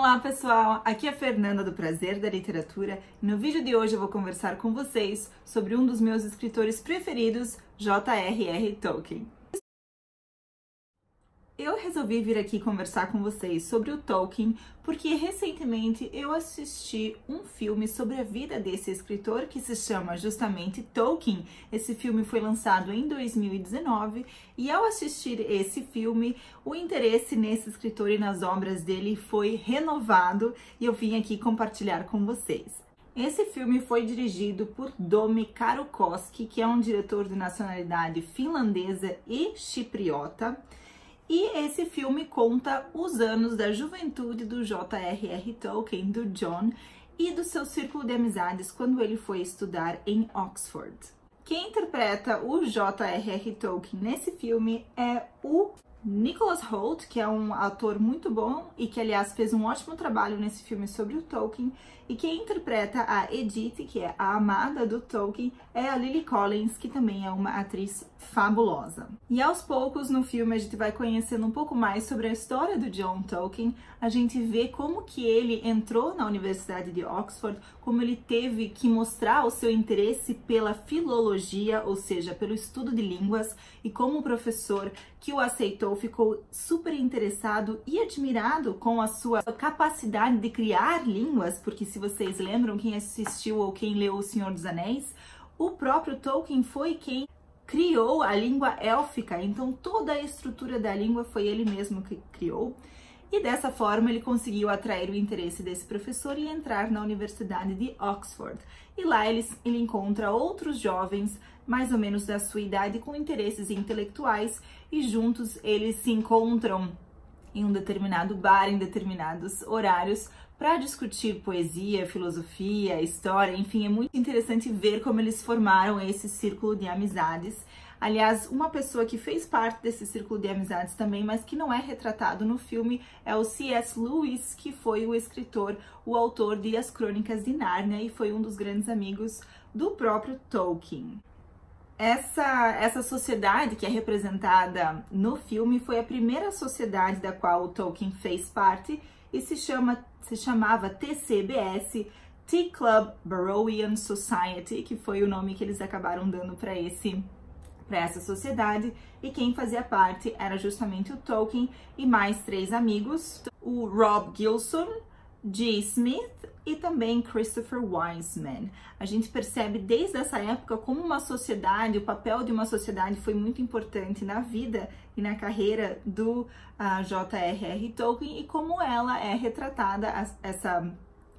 Olá pessoal, aqui é a Fernanda do Prazer da Literatura e no vídeo de hoje eu vou conversar com vocês sobre um dos meus escritores preferidos, J.R.R. Tolkien. Eu resolvi vir aqui conversar com vocês sobre o Tolkien porque recentemente eu assisti um filme sobre a vida desse escritor que se chama justamente Tolkien. Esse filme foi lançado em 2019 e ao assistir esse filme, o interesse nesse escritor e nas obras dele foi renovado e eu vim aqui compartilhar com vocês. Esse filme foi dirigido por Domi Karkoski, que é um diretor de nacionalidade finlandesa e chipriota. E esse filme conta os anos da juventude do J.R.R. Tolkien, do John, e do seu círculo de amizades quando ele foi estudar em Oxford. Quem interpreta o J.R.R. Tolkien nesse filme é o Nicholas Hoult, que é um ator muito bom e que, aliás, fez um ótimo trabalho nesse filme sobre o Tolkien. E quem interpreta a Edith, que é a amada do Tolkien, é a Lily Collins, que também é uma atriz fabulosa. E aos poucos no filme a gente vai conhecendo um pouco mais sobre a história do John Tolkien. A gente vê como que ele entrou na Universidade de Oxford, como ele teve que mostrar o seu interesse pela filologia, ou seja, pelo estudo de línguas, e como o professor que o aceitou ficou super interessado e admirado com a sua capacidade de criar línguas, porque se vocês lembram, quem assistiu ou quem leu O Senhor dos Anéis, o próprio Tolkien foi quem criou a língua élfica, então toda a estrutura da língua foi ele mesmo que criou. E dessa forma ele conseguiu atrair o interesse desse professor e entrar na Universidade de Oxford. E lá ele encontra outros jovens, mais ou menos da sua idade, com interesses intelectuais, e juntos eles se encontram em um determinado bar, em determinados horários, para discutir poesia, filosofia, história, enfim, é muito interessante ver como eles formaram esse círculo de amizades. Aliás, uma pessoa que fez parte desse círculo de amizades também, mas que não é retratado no filme, é o C.S. Lewis, que foi o escritor, o autor de As Crônicas de Nárnia e foi um dos grandes amigos do próprio Tolkien. Essa sociedade que é representada no filme foi a primeira sociedade da qual o Tolkien fez parte e se chamava TCBS, Tea Club Barrowian Society, que foi o nome que eles acabaram dando para essa sociedade, e quem fazia parte era justamente o Tolkien e mais 3 amigos, o Rob Gilson, G. Smith e também Christopher Wiseman. A gente percebe desde essa época como uma sociedade, o papel de uma sociedade foi muito importante na vida e na carreira do J.R.R. Tolkien e como ela é retratada,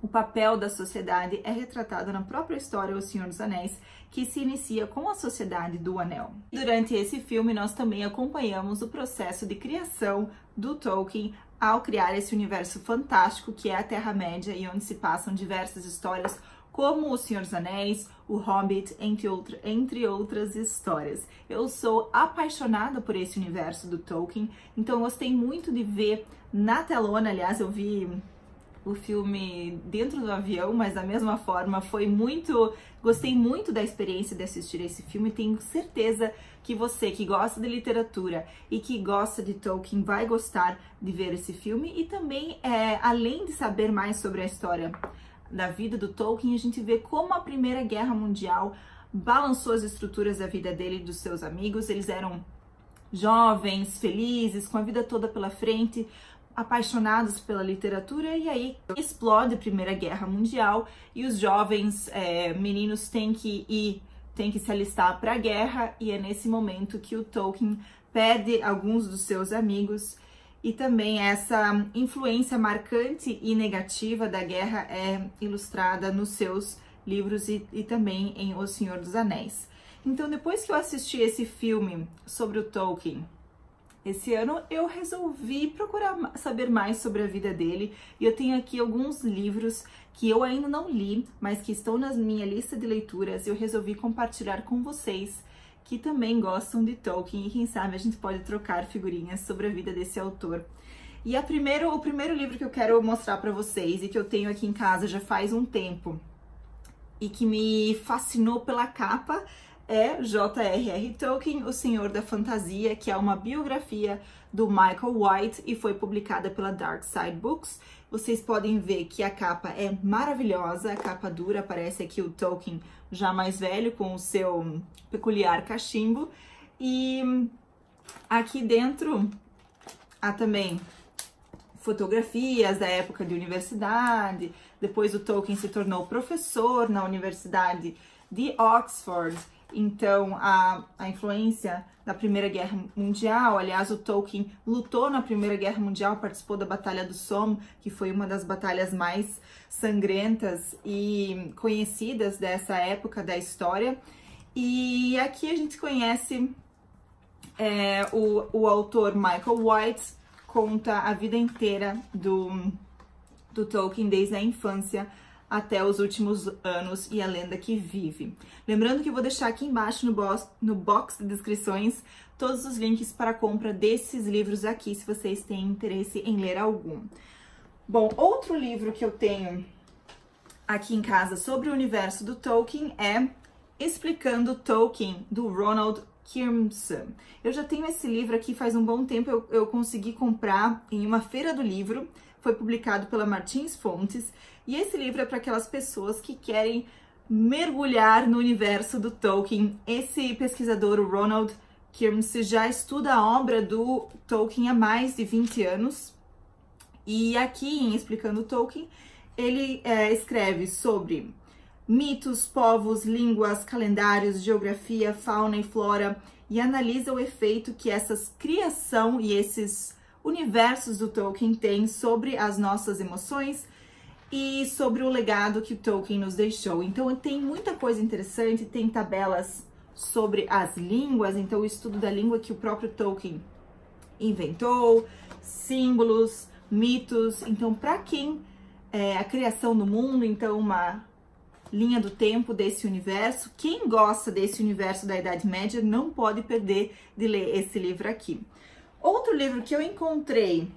o papel da sociedade é retratado na própria história O Senhor dos Anéis, que se inicia com a Sociedade do Anel. Durante esse filme, nós também acompanhamos o processo de criação do Tolkien ao criar esse universo fantástico que é a Terra-média e onde se passam diversas histórias como O Senhor dos Anéis, O Hobbit, entre outras histórias. Eu sou apaixonada por esse universo do Tolkien, então gostei muito de ver na telona. Aliás, eu vi o filme dentro do avião, mas da mesma forma gostei muito da experiência de assistir esse filme. Tenho certeza que você que gosta de literatura e que gosta de Tolkien vai gostar de ver esse filme. E também, além de saber mais sobre a história da vida do Tolkien, a gente vê como a Primeira Guerra Mundial balançou as estruturas da vida dele e dos seus amigos. Eles eram jovens, felizes, com a vida toda pela frente, apaixonados pela literatura, e aí explode a Primeira Guerra Mundial e os jovens meninos têm que se alistar para a guerra, e é nesse momento que o Tolkien perde alguns dos seus amigos, e também essa influência marcante e negativa da guerra é ilustrada nos seus livros e também em O Senhor dos Anéis. Então, depois que eu assisti esse filme sobre o Tolkien esse ano, eu resolvi procurar saber mais sobre a vida dele, e eu tenho aqui alguns livros que eu ainda não li, mas que estão na minha lista de leituras, e eu resolvi compartilhar com vocês que também gostam de Tolkien, e quem sabe a gente pode trocar figurinhas sobre a vida desse autor. E o primeiro livro que eu quero mostrar para vocês, e que eu tenho aqui em casa já faz um tempo, e que me fascinou pela capa, é J.R.R. Tolkien, O Senhor da Fantasia, que é uma biografia do Michael White e foi publicada pela Dark Side Books. Vocês podem ver que a capa é maravilhosa, a capa dura, aparece aqui o Tolkien já mais velho com o seu peculiar cachimbo. E aqui dentro há também fotografias da época de universidade. Depois o Tolkien se tornou professor na Universidade de Oxford. Então, a influência da Primeira Guerra Mundial, aliás, o Tolkien lutou na Primeira Guerra Mundial, participou da Batalha do Somme, que foi uma das batalhas mais sangrentas e conhecidas dessa época da história. E aqui a gente conhece o autor Michael White, conta a vida inteira do Tolkien, desde a infância até os últimos anos e a lenda que vive. Lembrando que eu vou deixar aqui embaixo no box de descrições todos os links para a compra desses livros aqui, se vocês têm interesse em ler algum. Bom, outro livro que eu tenho aqui em casa sobre o universo do Tolkien é Explicando Tolkien, do Ronald Kirmsen. Eu já tenho esse livro aqui faz um bom tempo, eu consegui comprar em uma feira do livro, foi publicado pela Martins Fontes, e esse livro é para aquelas pessoas que querem mergulhar no universo do Tolkien. Esse pesquisador, o Ronald Kirmsen, já estuda a obra do Tolkien há mais de 20 anos, e aqui em Explicando Tolkien, ele escreve sobre mitos, povos, línguas, calendários, geografia, fauna e flora, e analisa o efeito que essas criação e esses universos do Tolkien têm sobre as nossas emoções e sobre o legado que o Tolkien nos deixou. Então tem muita coisa interessante, tem tabelas sobre as línguas, então o estudo da língua que o próprio Tolkien inventou, símbolos, mitos. Então, para quem a criação do mundo, então uma linha do tempo desse universo, quem gosta desse universo da Idade Média não pode perder de ler esse livro aqui. Outro livro que eu encontrei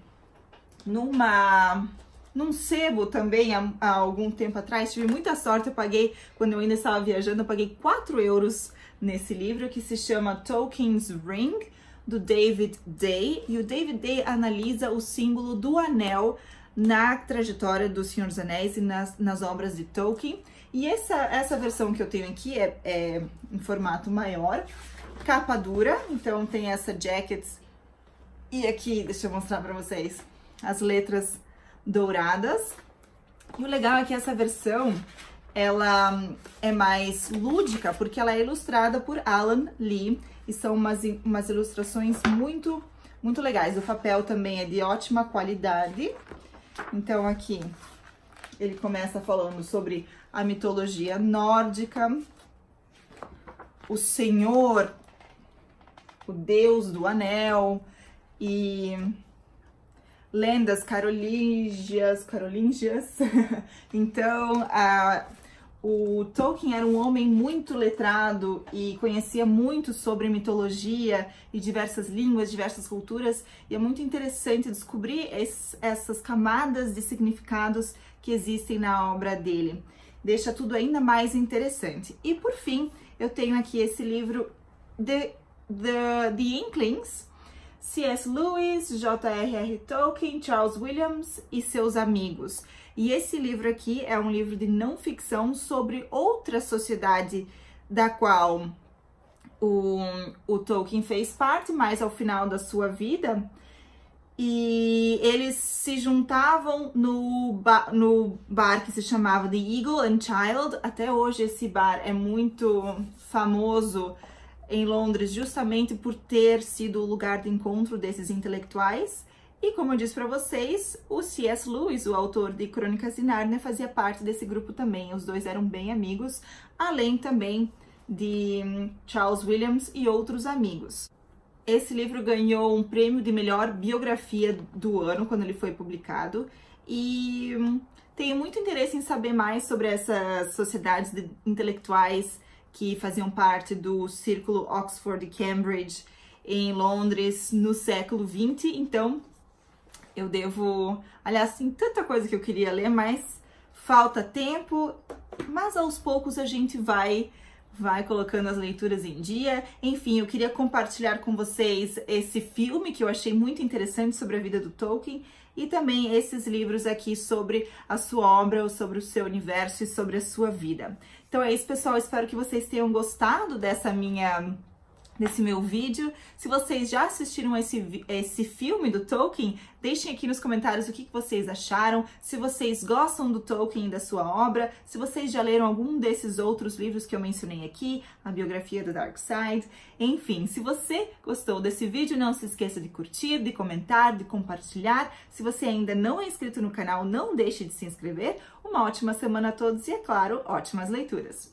num sebo também há algum tempo atrás, tive muita sorte, eu paguei, quando eu ainda estava viajando, eu paguei 4 euros nesse livro, que se chama Tolkien's Ring, do David Day, e o David Day analisa o símbolo do anel na trajetória do Senhor dos Anéis e nas obras de Tolkien. E essa versão que eu tenho aqui é em formato maior, capa dura, então tem essa jacket, e aqui, deixa eu mostrar para vocês, as letras douradas. E o legal é que essa versão, ela é mais lúdica, porque ela é ilustrada por Alan Lee, e são umas ilustrações muito, muito legais. O papel também é de ótima qualidade. Então aqui, ele começa falando sobre a mitologia nórdica, o Senhor, o Deus do Anel, e lendas carolíngias. Então, o Tolkien era um homem muito letrado e conhecia muito sobre mitologia e diversas línguas, diversas culturas, e é muito interessante descobrir essas camadas de significados que existem na obra dele. Deixa tudo ainda mais interessante. E por fim, eu tenho aqui esse livro The Inklings, C.S. Lewis, J.R.R. Tolkien, Charles Williams e seus amigos. E esse livro aqui é um livro de não ficção sobre outra sociedade da qual o Tolkien fez parte, mas ao final da sua vida. E eles se juntavam no bar que se chamava The Eagle and Child. Até hoje esse bar é muito famoso em Londres, justamente por ter sido o lugar de encontro desses intelectuais. E como eu disse para vocês, o C.S. Lewis, o autor de Crônicas de Nárnia, fazia parte desse grupo também. Os dois eram bem amigos, além também de Charles Williams e outros amigos. Esse livro ganhou um prêmio de melhor biografia do ano, quando ele foi publicado. E tenho muito interesse em saber mais sobre essas sociedades de intelectuais que faziam parte do círculo Oxford e Cambridge em Londres no século XX. Então, eu devo... Aliás, tem tanta coisa que eu queria ler, mas falta tempo. Mas aos poucos a gente vai vai colocando as leituras em dia. Enfim, eu queria compartilhar com vocês esse filme que eu achei muito interessante sobre a vida do Tolkien e também esses livros aqui sobre a sua obra, ou sobre o seu universo e sobre a sua vida. Então é isso, pessoal. Espero que vocês tenham gostado desse meu vídeo. Se vocês já assistiram esse filme do Tolkien, deixem aqui nos comentários o que vocês acharam, se vocês gostam do Tolkien e da sua obra, se vocês já leram algum desses outros livros que eu mencionei aqui, a biografia do Darkseid, enfim, se você gostou desse vídeo, não se esqueça de curtir, de comentar, de compartilhar. Se você ainda não é inscrito no canal, não deixe de se inscrever. Uma ótima semana a todos e, é claro, ótimas leituras!